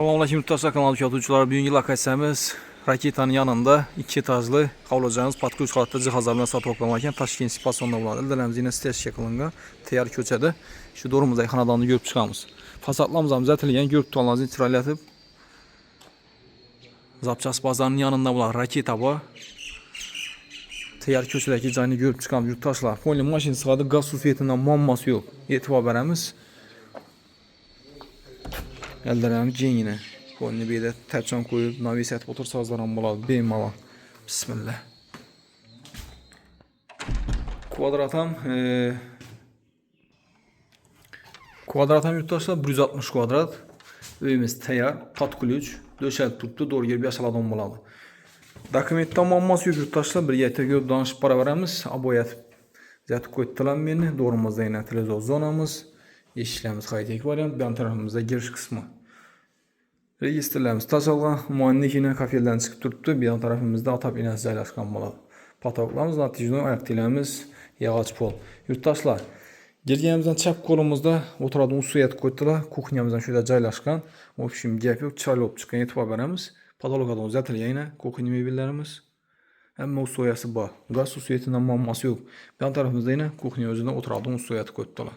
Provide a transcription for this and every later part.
Salamünaleyküm yurttaşlar, kanal tüketicileri. Bugünkü lokasiyamiz raketanın yanında 2 etajlı qavulacağınız patqa 3 qavatlı cihazlarla satıb toplamarkən Toshkent Spasonda buladı. Ildələrimizin stes şəkilində təyar köçədə şu dorumuzda xanadanını görüb çıxamız. Fasadlarımızdan düzəltilən görüb tutanlarınızı intiral etib. Zapças bazarının yanında bulan raketa var. Təyar köçədəki cayını görüb çıxamız yurttaşlar. Fonli maşin sıxadı, qaz su fiyetindən muamması yox. Etibar verəmiz. Əllərəm ceyinə. Qolunu bir də təbçan qoyub, navisət otur sazlaran buladı. Beymala. Bismillah. Kvadratam yurttaşlar 160 kvadrat. Öyümüz təyar, patquluc, döşəl tutdu, doğru gelib yaşaladan buladı. Dokumentdən muamması yox yurttaşlar. Bir yətə görüb danışıb para verəmiz. Aboyat zəti qoydular məni. Doğrumuzda yine televizyon zonamız. Yeşilimiz xaytek variant. Ben tarafımızda giriş kısmı. Registrlərimiz taşalğan. Müayinlik yine kafeldən çıxıb durubdu. Bir yan tarafımızda atap inəsi caylaşqan buladı. Patoklarımız, natijədən ayaqdiləyimiz, yağaç pol. Yurttaşlar, girgənimizdən çəp kolumuzda oturadığımız suya qoydular. Kuxnyamızdan şöyle caylaşqan. O pişim gəp yox, çaylı olub çıxan etibar verəmiz. Patoloqadan zətil yine kuxny mebellərimiz. Həmmə o soyası var. Qaz su suyetindən muamması yox. Bir tarafımızda yine kuxny özündə oturadığımız suya qoydular.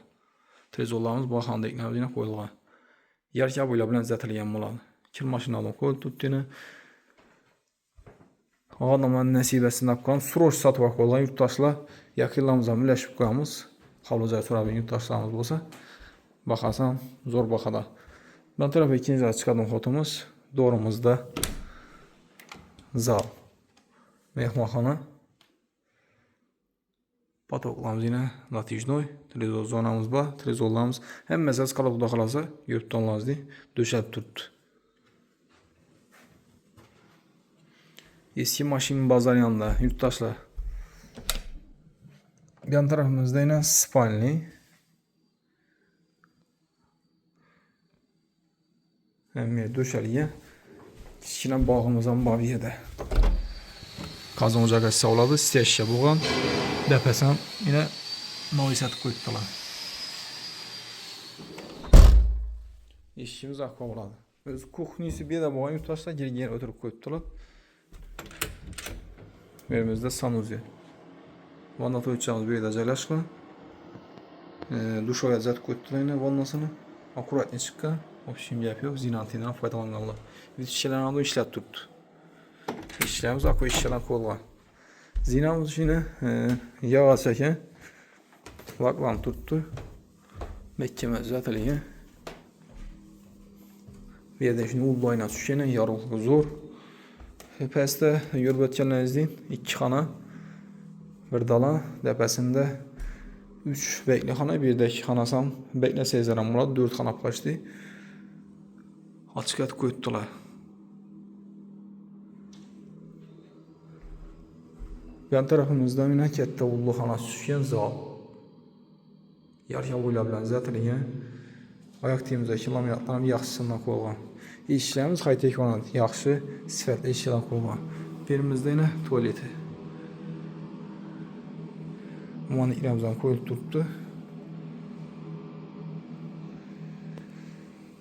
Trezorlarımız baxanda iknəmiz yine qoydular. Yer kabıyla bilən zətil buladı. Kil maşinadan qoydu tutdu yine. Adamların nəsibəsindən qalan suroş satıb qoyulan yurttaşlar yakınlarımızla birləşib qoyamız. Xavlacaya sonra bir yurttaşlarımız olsa baxarsan zor baxada. Ben tarafa ikinci ara çıxadan fotomuz. Doğrumuzda zal, mehmanxana. Patoklarımız yine natijnoy. Televizor zonamız var. Televizorlarımız hem məsəz qalıb da qalasa görüb donlarızdır. Döşəb tutdu. Eski maşin bazar yanında yurttaşlar. Yan tarafımızda yine spalni. Hem yer döşəliyə. Kiçkinə bağımızdan var yerdə. Qazan ocağı savladı. Steşyə buğan. Dəpəsən yine noisət qoydular. İşimiz akva buladı. Öz kuxnisi bir də buğan yurttaşlar geri ötürüb qoydular. Yerimizdə sanuzi. Vanna toyacağımız bir də caylaşqan. Duş oyacaq qoydular yine vannasını. Akuratni çıxqan. O şimdi yapıyor. Zinantindən faydalanırlar. Biz işçilərin adı işlət tutdu. İşçilərimiz akva işçilər qoyulğan. Zinamız yine yağa çəkən. Laklan tutdu. Məhkəmə zətəliyə. Bir yerdən şimdi ullayla düşkənə yarılığı zor. Pəstə yörbətkənlərinizdən 2 xana, bir dala, dəpəsində 3 bəkli xana, bir də 2 xanasam bəklə sezərəm Murad, 4 xana paşdı. Açıq ət qoydular. Yan tarafımızda yine kətdə ullu xana düşkən zal. Yarıya boyla bilən zətiliyə. Ayaq tiyimizdəki laminatlarım yaxşısından qoyulğan. İşçilərimiz xaytek vanat, yaxşı, sifətli işçilər qoyulğan. Birimizdə yine tuvaleti. Maniklərimizdən qoyulub durubdu.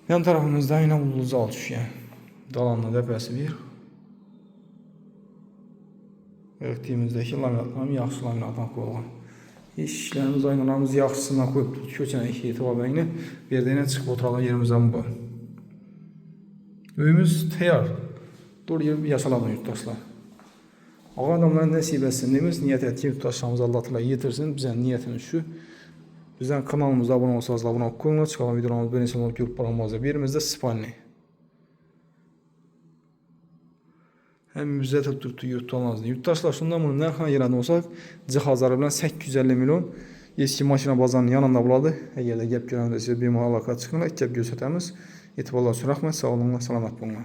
Yan tarafımızda yine ullu zal düşkən. Dalanlı dəpəsi bir. Ayaq tiyimizdəki laminatlarım yaxşı laminatdan qoyulğan. İşçilərimiz aynalarımız yaxşısından qoyub durdu. Köçənə iki etibarla yine bir də yine çıxıb oturalım yerimizdən bu. Öyümüz təyar. Doğru gelib yaşalan yurttaşlar. Ağa adamların nəsibəsin deməz, niyyət et ki, yurttaşlarımız Allah təala yetirsin. Bizə niyyətimiz şu. Bizdən kanalımıza abunə olsanız, abunə olun. Çıxalan videolarımız belə insanlar görüb baramazda. Birimizdə spalni. Hem müzətə tutdu yurtlanazdı. Yurttaşlar şundan bunu nərxana yerəndə olsaq, cihazları bilən 850 milyon eski maşina bazarının yanında buladı. Əgər də gəp görəndə sizə bir mühal alaqat çıxınlar, gəp göstərəmiz. Etibarlar sürəxmə, sağ olun, salamat bulunlar.